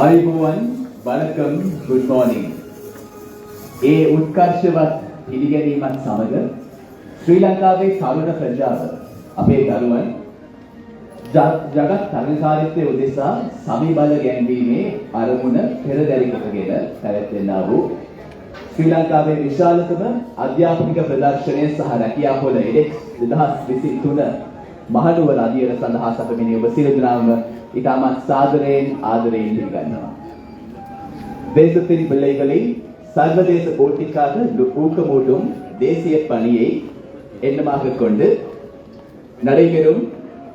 ආයුබෝවන් වණකම් good morning. ඒ උත්කර්ෂවත් පිළිගැනීමත් සමග ශ්‍රී ලංකාවේ තරුණ ප්‍රජාව අපේ දරුවන් ජගත් තරගකාරීත්වය උදෙසා සමීබල ගැන්වීමේ අරමුණ පෙරදැරි කොටගෙන පැවැත්වෙනා වූ ශ්‍රී ලංකාවේ විශාලතම අධ්‍යාපනික ප්‍රදර්ශනය සහ රැකියා පොළ EDEX 2023 මහනුවර අධියර සඳහා සැපමිනි ඔබ සියලු දෙනාම ඉතාමත් சாதரேன் ஆதரேன் பிரிகன்නවා. தேசத்தின் பிள்ளைகளை சர்வதேச போட்டிக்காக ஊக்கமூட்டும் தேசிய பணியை எண்ணமாக கொண்டு நடைபெறும்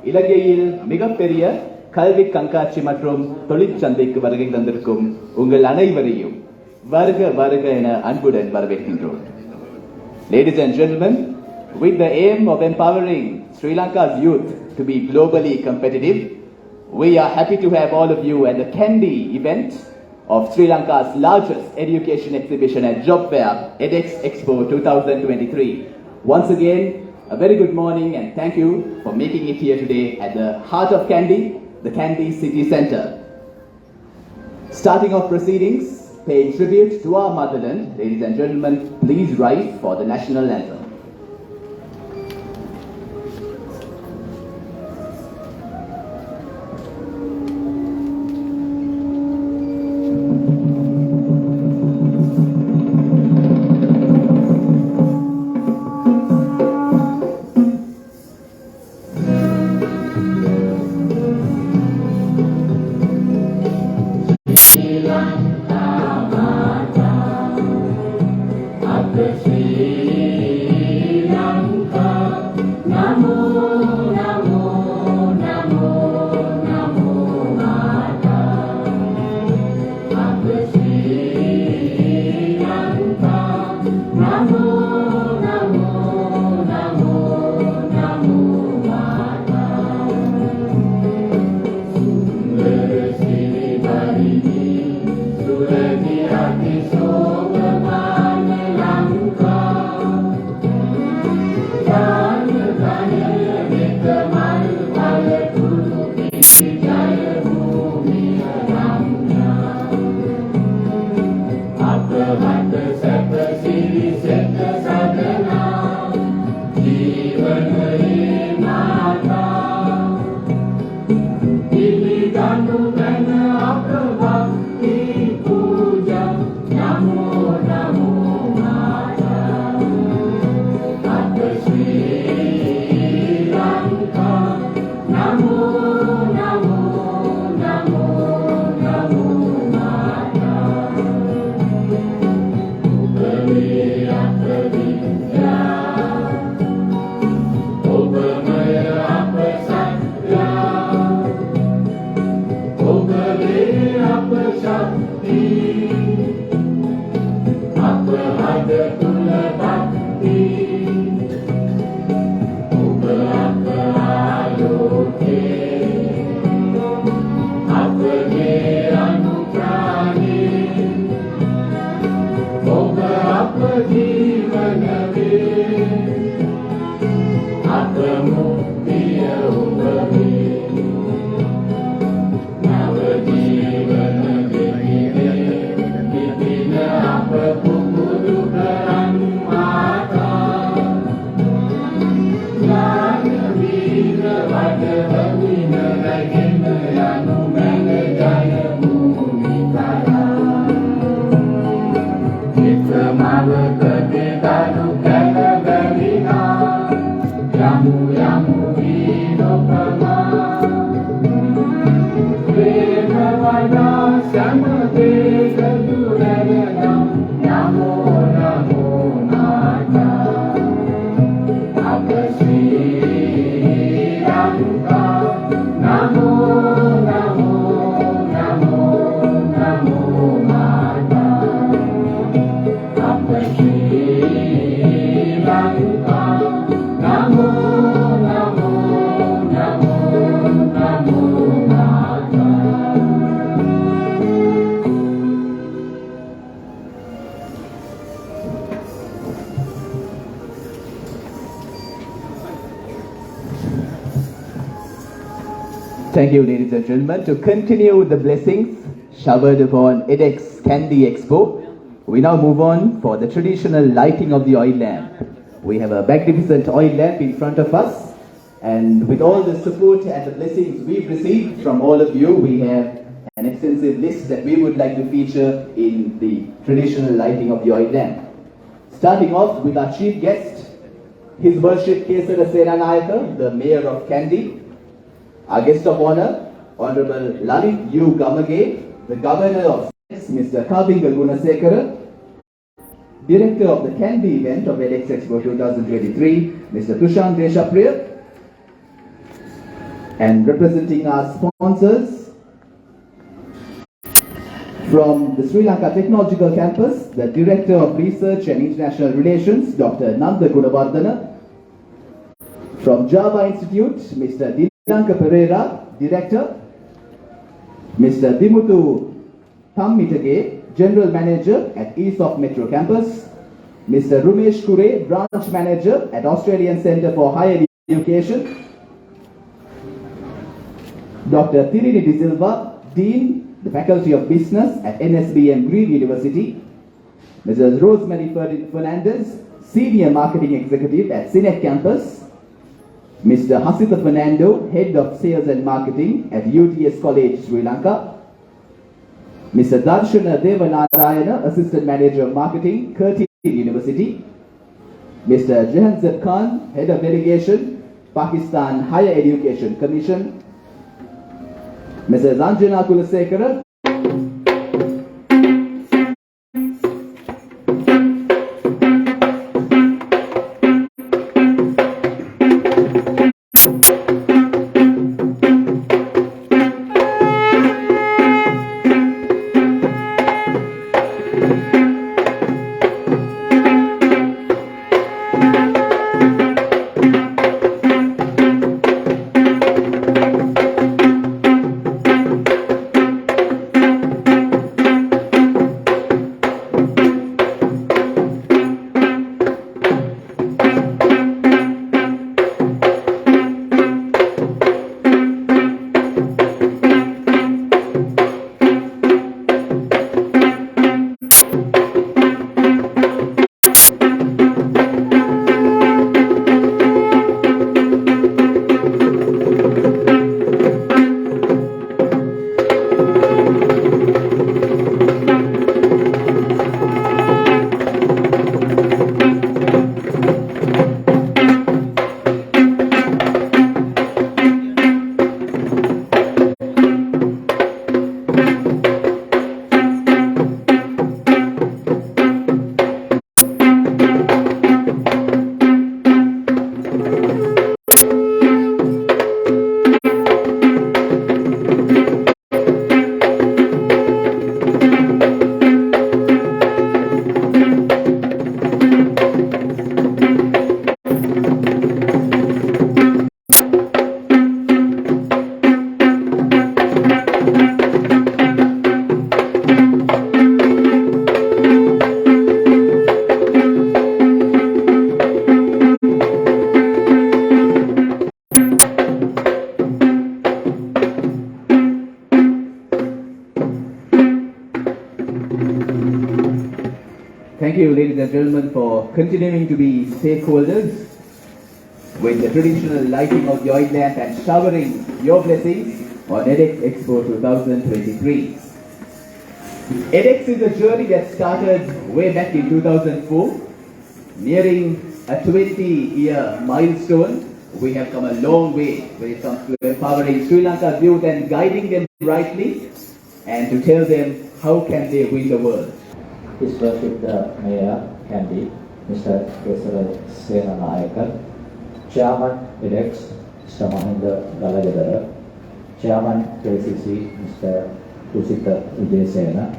இலங்கையில் மிகப்பெரிய கல்வி கண்காட்சி மற்றும் தொழிற்சந்தைக்கு வருகை தந்திருக்கும் உங்கள் அனைவரையும் வருக வருக என அன்புடன் வரவேற்கின்றோம். Ladies and gentlemen, with the aim of empowering Sri Lanka's youth to be globally competitive, we are happy to have all of you at the Kandy event of Sri Lanka's largest education exhibition and job fair, EDEX Expo 2023. Once again, a very good morning and thank you for making it here today at the heart of Kandy, the Kandy City Centre. Starting off proceedings, paying tribute to our motherland, ladies and gentlemen, please rise for the national anthem. Thank you, ladies and gentlemen. To continue the blessings showered upon EDEX Kandy Expo, we now move on for the traditional lighting of the oil lamp. We have a magnificent oil lamp in front of us, and with all the support and the blessings we've received from all of you, we have an extensive list that we would like to feature in the traditional lighting of the oil lamp. Starting off with our chief guest, His Worship Kesara Senanayaka, the Mayor of Kandy. Our guest of honor, Honorable Lalit U. Gamage, the Governor of Mr. Kavinga Gunasekara, Director of the Kandy event of EDEX Expo 2023, Mr. Tushant Deshapriya, and representing our sponsors from the Sri Lanka Technological Campus, the Director of Research and International Relations, Dr. Nanda Gunawardana, from Java Institute, Mr. Lanka Pereira, Director, Mr. Dimuthu Thammitage, General Manager at ESOP Metro Campus, Mr. Rumesh Kure, Branch Manager at Australian Centre for Higher Education, Dr. Tirini De Silva, Dean, the Faculty of Business at NSBM Green University, Mrs. Rosemary Fernandez, Senior Marketing Executive at CINEC Campus, Mr. Hasitha Fernando, Head of Sales and Marketing at UTS College, Sri Lanka, Mr. Darshana Devanarayana, Assistant Manager of Marketing, Curtin University, Mr. Jahanzeb Khan, Head of Delegation, Pakistan Higher Education Commission, Mrs. Anjana Kulasekara, Thank you, ladies and gentlemen, for continuing to be stakeholders with the traditional lighting of the oil lamp and showering your blessings on EDEX Expo 2023. EDEX is a journey that started way back in 2004, nearing a 20-year milestone. We have come a long way when it comes to empowering Sri Lanka's youth and guiding them rightly, and to tell them how can they win the world. His Worship the Mayor Kandy, Mr. Kesara Senanayaka, Chairman EDEX, Mr. Mahinda Galagadara, Chairman KCC, Mr. Tusita Vijayasena,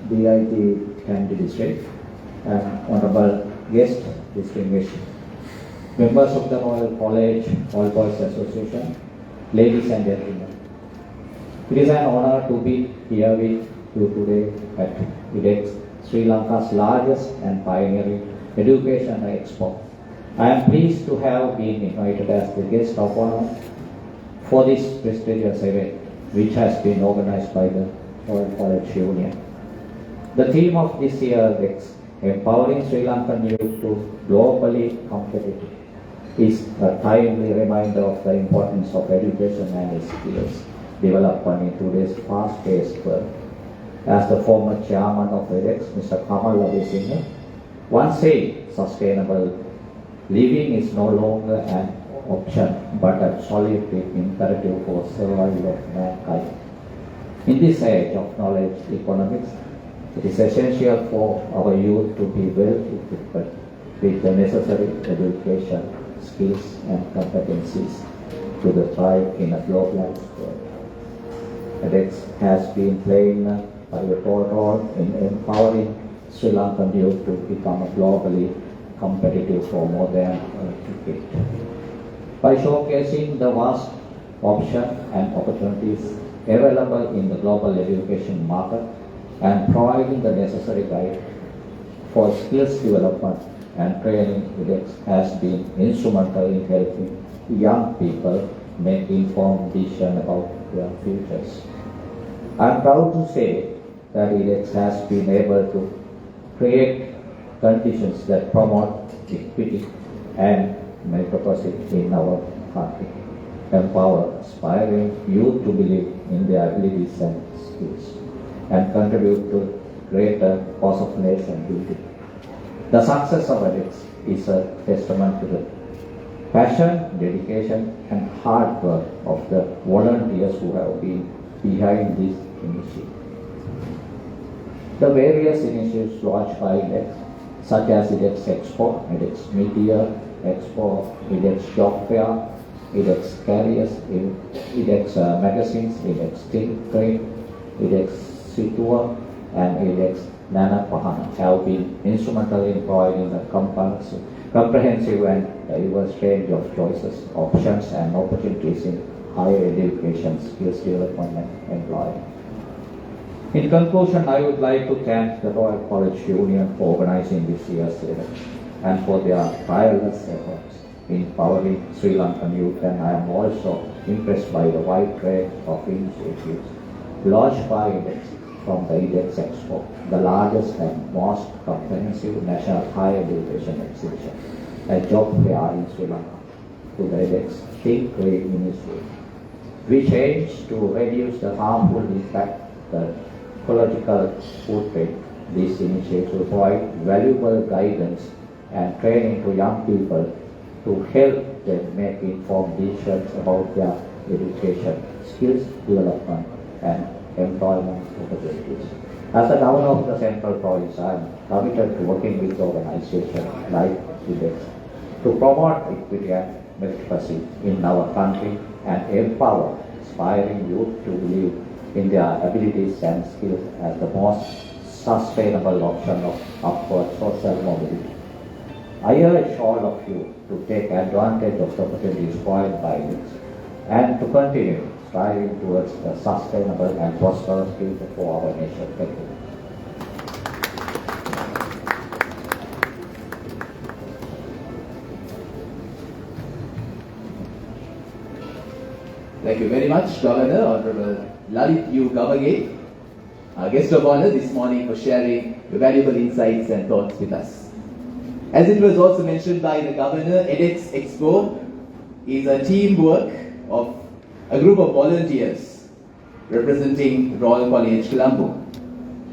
DIT Kandy District, and Honorable Guest, distinguished members of the Royal College, All Boys Association, ladies and gentlemen. It is an honor to be here with you today at EDEX, Sri Lanka's largest and pioneering education expo. I am pleased to have been invited as the guest of honor for this prestigious event, which has been organized by the Royal College Union. The theme of this year is Empowering Sri Lankan Youth to Globally Competitive is a timely reminder of the importance of education and skills development in today's fast-paced world. As the former chairman of EDEX, Mr. Kamal Singh, once said, sustainable living is no longer an option but a solid imperative for survival of mankind. In this age of knowledge economics, it is essential for our youth to be well equipped with the necessary education, skills and competencies to thrive in a globalized world. EDEX has been playing a pivotal role in empowering Sri Lankan youth to become globally competitive for more than a decade. By showcasing the vast options and opportunities available in the global education market and providing the necessary guide for skills development and training, EDEX has been instrumental in helping young people make informed decisions about their futures. I am proud to say that EDEX has been able to create conditions that promote equity and meritocracy in our country, empower aspiring youth to believe in their abilities and skills, and contribute to greater cause of nation building. The success of EDEX is a testament to the passion, dedication, and hard work of the volunteers who have been behind this initiative. The various initiatives launched by EDEX, such as EDEX Expo, EDEX Media Expo, EDEX Job Fair, EDEX Careers, EDEX Magazines, EDEX Think, EDEX Situa, and EDEX Nana Pahana have been instrumental in providing a comprehensive and diverse range of choices, options, and opportunities in higher education, skills development, and employment. In conclusion, I would like to thank the Royal College Union for organizing this year's event and for their tireless efforts in empowering Sri Lankan youth, and I am also impressed by the wide range of initiatives launched by EDEX from the EDEX Expo, the largest and most comprehensive national higher education exhibition and job fair in Sri Lanka, to the EDEX Think initiative, which aims to reduce the harmful impact the ecological footprint. These initiatives will provide valuable guidance and training to young people to help them make informed decisions about their education, skills development, and employment opportunities. As the governor of the Central Province, I am committed to working with organizations like EDEX to promote equity and meritocracy in our country and empower aspiring youth to believe in their abilities and skills as the most sustainable option of upward social mobility. I urge all of you to take advantage of the opportunities provided by EDEX and to continue striving towards a sustainable and prosperous future for our nation. Thank you. Thank you very much, Governor, Honorable Lalit U. Gamage, our guest of honor this morning, for sharing your valuable insights and thoughts with us. As it was also mentioned by the Governor, EDEX Expo is a teamwork of a group of volunteers representing Royal College, Colombo.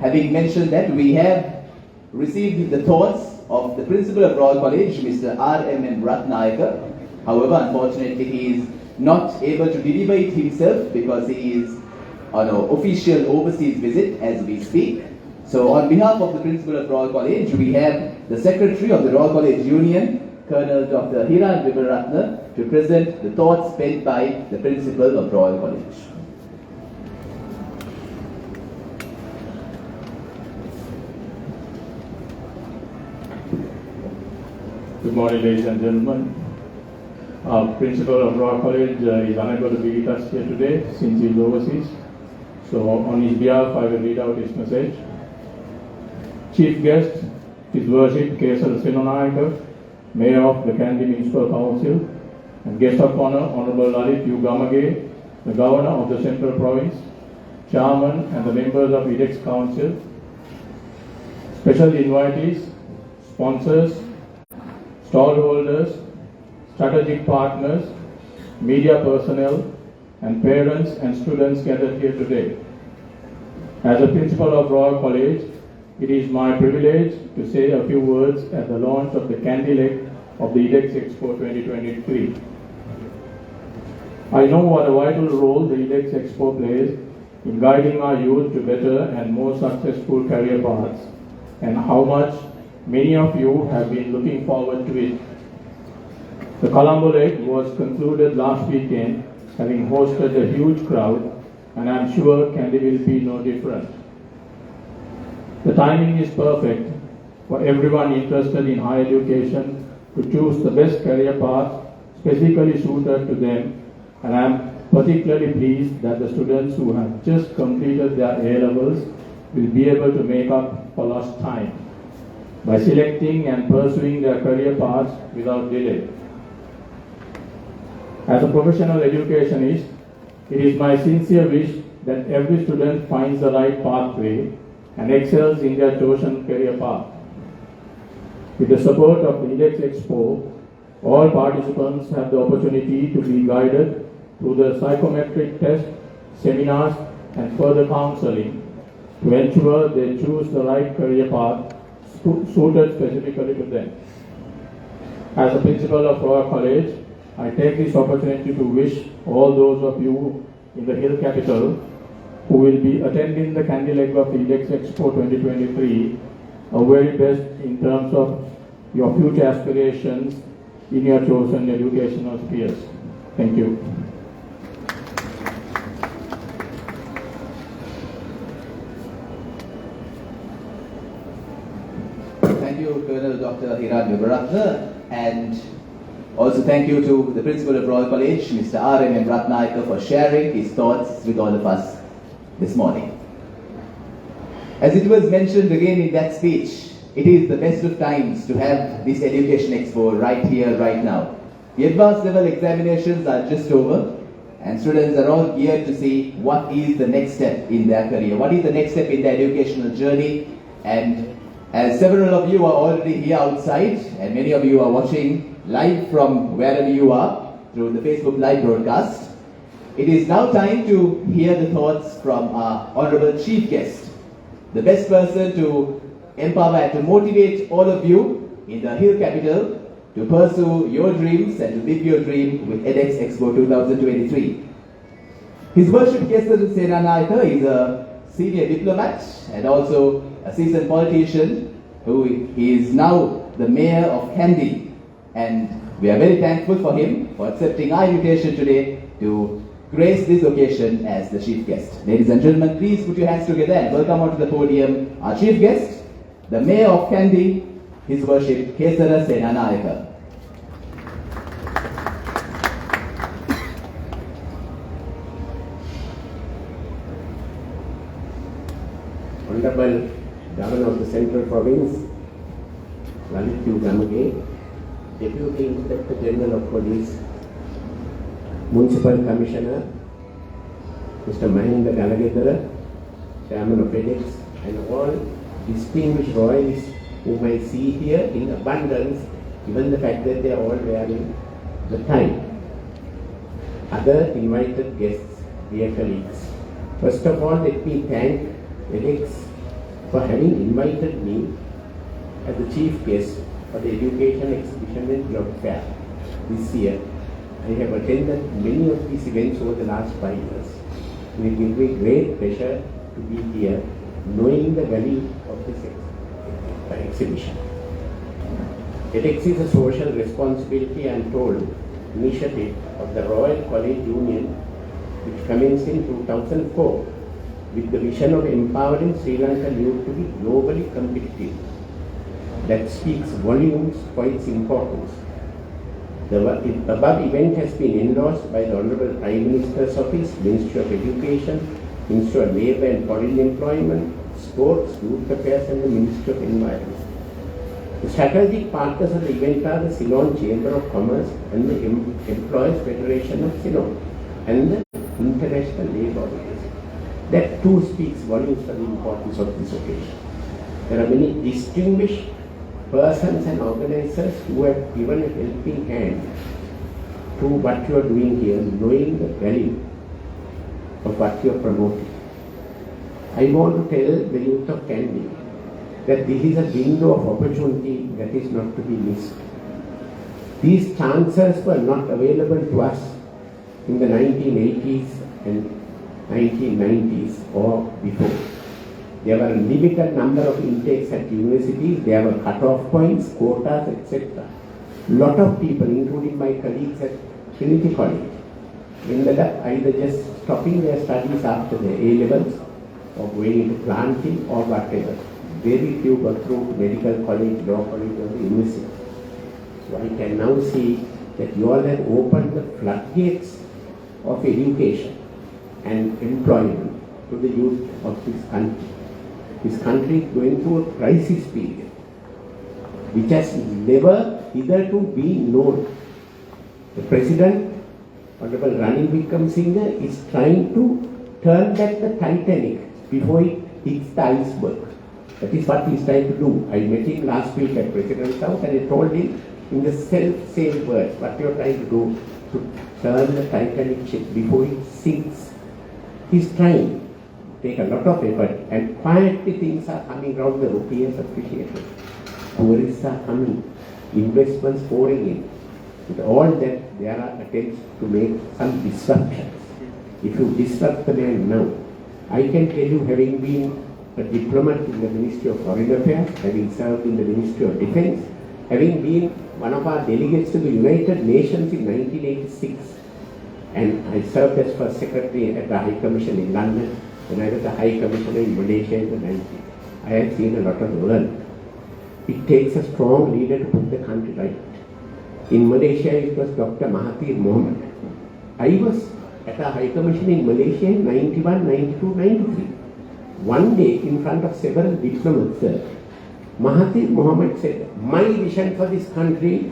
Having mentioned that, we have received the thoughts of the Principal of Royal College, Mr. R.M.M. Ratnayaka. However, unfortunately, he is not able to deliver it himself because he is on an official overseas visit as we speak. So on behalf of the Principal of Royal College, we have the Secretary of the Royal College Union, Colonel Dr. Hiran Vimaratna, to present the thoughts penned by the Principal of Royal College. Good morning, ladies and gentlemen. Our Principal of Royal College is unable to be with us here today since he is overseas. So on his behalf, I will read out his message. Chief guest, His Worship Kesara Senanayaka, Mayor of the Kandy Municipal Council, and guest of honor, Honorable Lalit U. Gamage, the Governor of the Central Province, Chairman and the members of EDEX Council, special invitees, sponsors, stallholders, strategic partners, media personnel, and parents and students gathered here today. As a principal of Royal College, it is my privilege to say a few words at the launch of the Kandy leg of the EDEX Expo 2023. I know what a vital role the EDEX Expo plays in guiding our youth to better and more successful career paths, and how much many of you have been looking forward to it. The Colombo leg was concluded last weekend, having hosted a huge crowd, and I'm sure Kandy will be no different. The timing is perfect for everyone interested in higher education to choose the best career path specifically suited to them, and I'm particularly pleased that the students who have just completed their A-levels will be able to make up for lost time by selecting and pursuing their career paths without delay. As a professional educationist, it is my sincere wish that every student finds the right pathway and excels in their chosen career path. With the support of the EDEX Expo, all participants have the opportunity to be guided through the psychometric test, seminars, and further counseling to ensure they choose the right career path suited specifically to them. As a principal of Royal College, I take this opportunity to wish all those of you in the Hill Capital who will be attending the Kandy leg of EDEX Expo 2023 a very best in terms of your future aspirations in your chosen educational spheres. Thank you. Thank you, Colonel Dr. Hiran Yubaratna, and also thank you to the Principal of Royal College, Mr. R.M. Ratnayaka, for sharing his thoughts with all of us this morning. As it was mentioned again in that speech, it is the best of times to have this Education Expo right here, right now. The advanced level examinations are just over, and students are all geared to see what is the next step in their career, what is the next step in their educational journey. And as several of you are already here outside, and many of you are watching live from wherever you are through the Facebook Live broadcast, it is now time to hear the thoughts from our Honorable Chief Guest, the best person to empower and to motivate all of you in the Hill Capital to pursue your dreams and to live your dream with EDEX Expo 2023. His Worship Kesara Senanayaka is a senior diplomat and also a seasoned politician who is now the Mayor of Kandy, and we are very thankful for him for accepting our invitation today to grace this occasion as the chief guest. Ladies and gentlemen, please put your hands together and welcome onto the podium our chief guest, the Mayor of Kandy, His Worship Kesara Senanayaka. Honorable Governor of the Central Province, Lalit Gamage, Deputy Inspector General of Police, Municipal Commissioner, Mr. Mahinda Galagadara, Chairman of EDEX, and all distinguished royalists whom I see here in abundance, given the fact that they are all wearing the tie. Other invited guests, dear colleagues. First of all, let me thank EDEX for having invited me as the chief guest for the Education Exhibition and Job Fair this year. I have attended many of these events over the last 5 years. It will be great pleasure to be here, knowing the value of this exhibition. EDEX is a social responsibility and told initiative of the Royal College Union, which commenced in 2004 with the vision of empowering Sri Lankan youth to be globally competitive. That speaks volumes for its importance. The above event has been endorsed by the Honorable Prime Minister's Office, Ministry of Education, Ministry of Labour and Foreign Employment, Sports, Youth Affairs and the Ministry of Environment. The strategic partners of the event are the Ceylon Chamber of Commerce and the Employers Federation of Ceylon and the International Labour Organization. That too speaks volumes for the importance of this occasion. There are many distinguished persons and organizers who have given a helping hand to what you are doing here, knowing the value of what you are promoting. I want to tell the youth of Kandy that this is a window of opportunity that is not to be missed. These chances were not available to us in the 1980s and 1990s or before. There were a limited number of intakes at universities, there were cut-off points, quotas, etc. Lot of people, including my colleagues at Trinity College, ended up either just stopping their studies after their A-levels or going into planting or whatever. Very few got through to medical college, law college or the university. So I can now see that you all have opened the floodgates of education and employment to the youth of this country. This country is going through a crisis period which has never hitherto been known. The President, Honorable Ranil Wickremesinghe, is trying to turn back the Titanic before it hits the iceberg. That is what he is trying to do. I met him last week at President's House and I told him in the same words what you are trying to do to turn the Titanic ship before it sinks. He is trying to take a lot of effort, and quietly things are coming around. The rupee is appreciated. Tourists are coming, investments pouring in. With all that, there are attempts to make some disruptions. If you disrupt the man now, I can tell you, having been a diplomat in the Ministry of Foreign Affairs, having served in the Ministry of Defense, having been one of our delegates to the United Nations in 1986, and I served as First Secretary at the High Commission in London, when I was the High Commissioner in Malaysia in the 90s. I have seen a lot of the world. It takes a strong leader to put the country right. In Malaysia, it was Dr. Mahathir Mohamad. I was at a High Commission in Malaysia in 91, 92, 93. One day, in front of several diplomats, Mahathir Mohamad said, "My vision for this country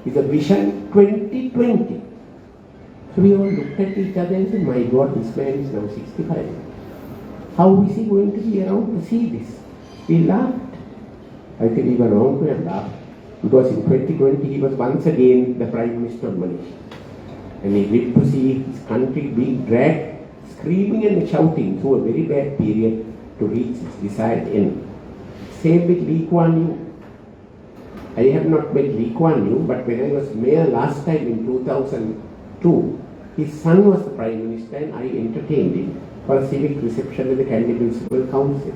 is a vision 2020. So we all looked at each other and said, "My God, this man is now 65. How is he going to be around to see this?" We laughed. I think we were wrong to have laughed, because in 2020 he was once again the Prime Minister of Malaysia. And he lived to see his country being dragged, screaming and shouting through a very bad period to reach its desired end. Same with Lee Kuan Yew. I have not met Lee Kuan Yew, but when I was mayor last time in 2002, his son was the Prime Minister and I entertained him for a civic reception at the Kandy Municipal Council.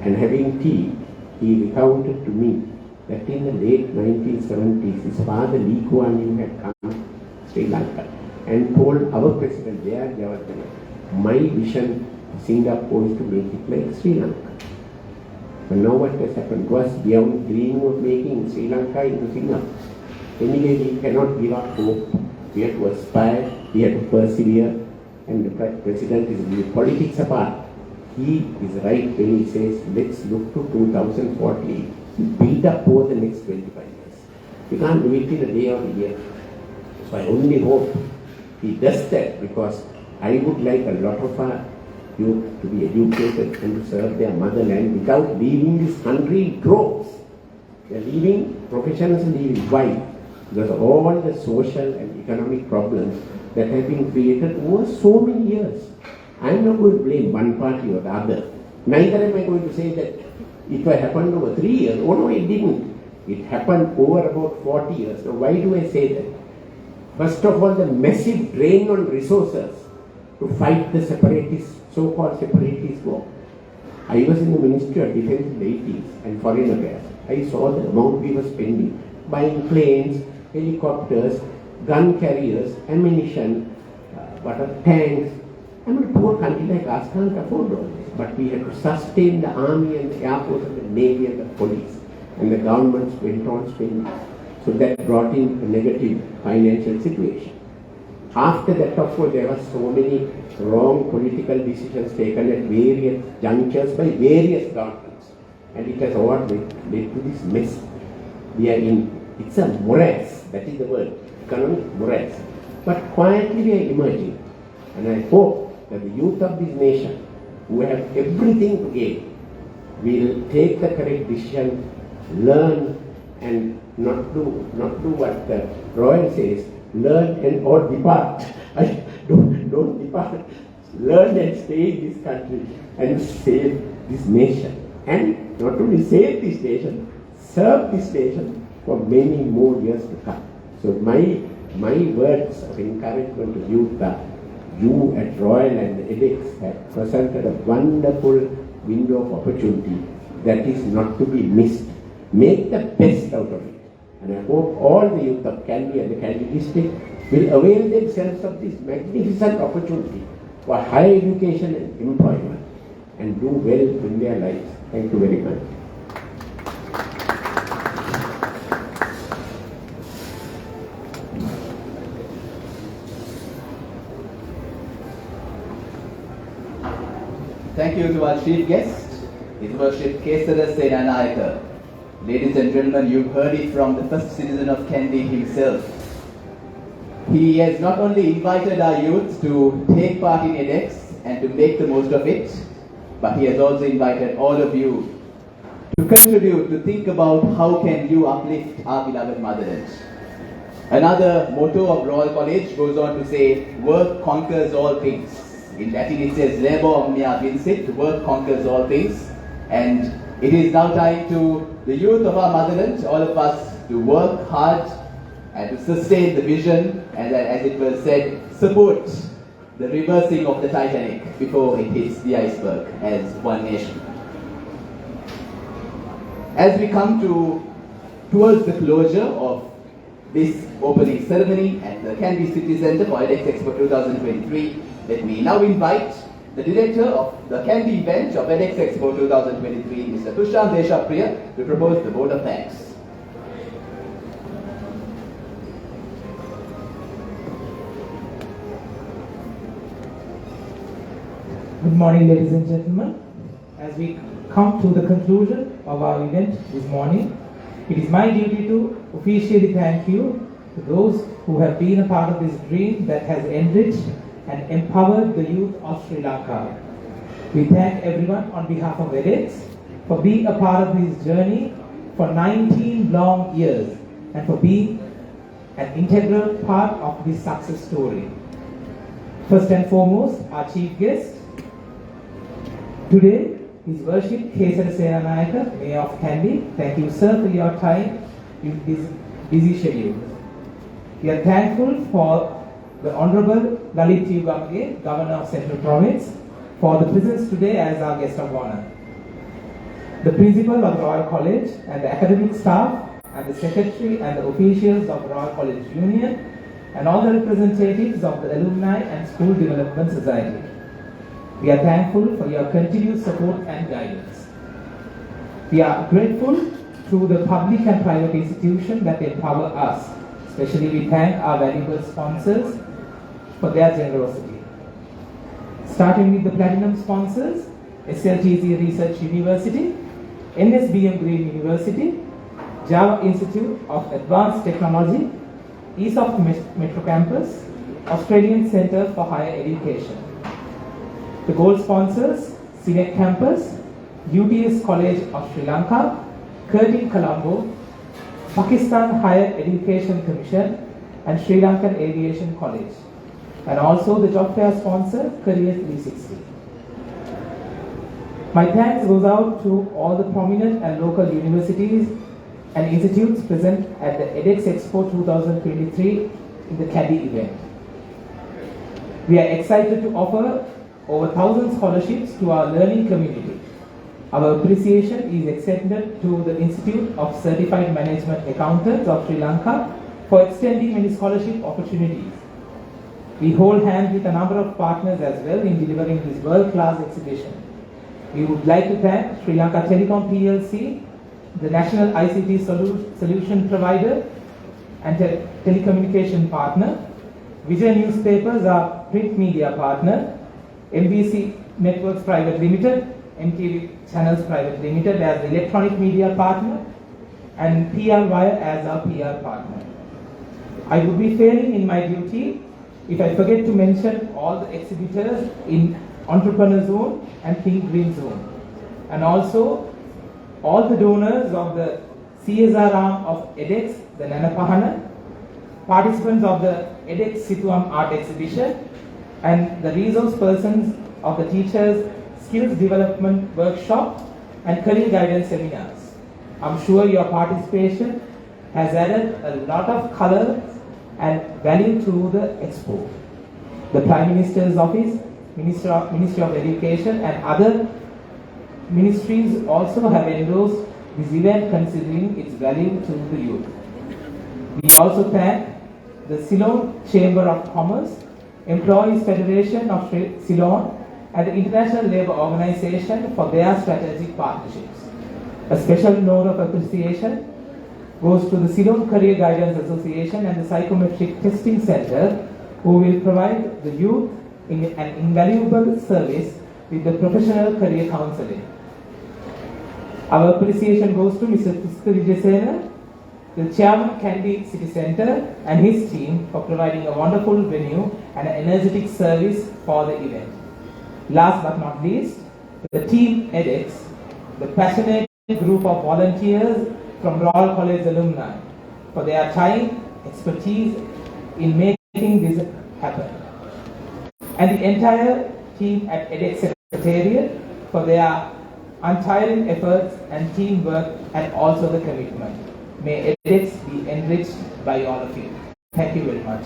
And having tea, he recounted to me that in the late 1970s, his father Lee Kuan Yew had come to Sri Lanka and told our president there, "My vision of Singapore is to make it like Sri Lanka." But now what has happened to us, we are dreaming of making Sri Lanka into Singapore. Anyway, we cannot give up hope. We have to aspire, we have to persevere, and the president is leaving politics apart. He is right when he says, let's look to 2040, build up over the next 25 years. We can't do it in a day or a year. So I only hope he does that, because I would like a lot of our youth to be educated and to serve their motherland without leaving this country in droves. They are leaving, professionals are leaving. Why? Because of all the social and economic problems that have been created over so many years. I am not going to blame one party or the other. Neither am I going to say that it happened over 3 years. Oh no, it didn't. It happened over about 40 years. Now why do I say that? First of all, the massive drain on resources to fight the separatist, so-called separatist war. I was in the Ministry of Defense in the 80s and Foreign Affairs. I saw the amount we were spending, buying planes, helicopters, gun carriers, ammunition, tanks. I mean, a poor country like us can't afford all this. But we had to sustain the army and the air force and the navy and the police. And the governments went on spending. So that brought in a negative financial situation. After that, of course, there were so many wrong political decisions taken at various junctures by various governments. And it has all led to this mess. We are in, it's a morass, that is the word, economic morass. But quietly we are emerging. And I hope that the youth of this nation, who have everything to gain, will take the correct decision, learn, and not do what the Royal says, learn and or depart. don't depart. Learn and stay in this country and save this nation. And not only save this nation, serve this nation for many more years to come. So my words of encouragement to youth are, you at Royal and EDEX have presented a wonderful window of opportunity that is not to be missed. Make the best out of it. And I hope all the youth of Kandy and the Kandy district will avail themselves of this magnificent opportunity for higher education and employment and do well in their lives. Thank you very much. Thank you to our chief guest, His Worship Kesara Senanayaka. Ladies and gentlemen, you've heard it from the first citizen of Kandy himself. He has not only invited our youth to take part in EDEX and to make the most of it, but he has also invited all of you to contribute, to think about how can you uplift our beloved motherland. Another motto of Royal College goes on to say, work conquers all things. In Latin it says, labor omnia vincit, work conquers all things. And it is now time to the youth of our motherland, all of us, to work hard and to sustain the vision, and as it was said, support the reversing of the Titanic before it hits the iceberg as one nation. As we come towards the closure of this opening ceremony at the Kandy City Centre for EDEX Expo 2023, let me now invite the director of the Kandy bench of EDEX Expo 2023, Mr. Tushar Deshapriya, to propose the vote of thanks. Good morning, ladies and gentlemen. As we come to the conclusion of our event this morning, it is my duty to officially thank you to those who have been a part of this dream that has enriched and empowered the youth of Sri Lanka. We thank everyone on behalf of EDEX for being a part of this journey for 19 long years and for being an integral part of this success story. First and foremost, our chief guest today, His Worship Kesara Senanayaka, Mayor of Kandy. Thank you, sir, for your time in this busy schedule. We are thankful for the Honorable Lalit Yugamge, Governor of Central Province, for the presence today as our guest of honor. The Principal of Royal College and the academic staff and the Secretary and the officials of Royal College Union and all the representatives of the Alumni and School Development Society. We are thankful for your continued support and guidance. We are grateful to the public and private institutions that empower us. Especially we thank our valuable sponsors for their generosity. Starting with the platinum sponsors, SLTC Research University, NSBM Green University, Java Institute of Advanced Technology, ESOP Metro Campus, Australian Centre for Higher Education. The gold sponsors, CNET Campus, UTS College of Sri Lanka, Curtin Colombo, Pakistan Higher Education Commission, and Sri Lankan Aviation College. And also the job fair sponsor, Career 360. My thanks goes out to all the prominent and local universities and institutes present at the EDEX Expo 2023 in the Kandy event. We are excited to offer over 1,000 scholarships to our learning community. Our appreciation is extended to the Institute of Certified Management Accountants of Sri Lanka for extending many scholarship opportunities. We hold hands with a number of partners as well in delivering this world-class exhibition. We would like to thank Sri Lanka Telecom PLC, the National ICT Solution Provider and telecommunication partner. Vijay Newspapers, our print media partner. MBC Networks Private Limited, MTV Channels Private Limited as the electronic media partner, and PR Wire as our PR partner. I would be failing in my duty If I forget to mention all the exhibitors in Entrepreneur Zone and Think Green Zone, and also all the donors of the CSR arm of EDEX, the Nanapahana, participants of the EDEX Situam Art Exhibition, and the resource persons of the teachers' skills development workshop and career guidance seminars. I'm sure your participation has added a lot of color and value to the expo. The Prime Minister's Office, Ministry of Education and other ministries also have endorsed this event considering its value to the youth. We also thank the Ceylon Chamber of Commerce, Employees Federation of Ceylon and the International Labour Organization for their strategic partnerships. A special note of appreciation goes to the Ceylon Career Guidance Association and the Psychometric Testing Center, who will provide the youth an invaluable service with the professional career counseling. Our appreciation goes to Mr. Puska Vijayasena, the Chairman Kandy City Centre and his team for providing a wonderful venue and an energetic service for the event. Last but not least, the team EDEX, the passionate group of volunteers from Royal College alumni for their time, expertise in making this happen. And the entire team at EDEX Secretariat for their untiring efforts and teamwork and also the commitment. May EDEX be enriched by all of you. Thank you very much.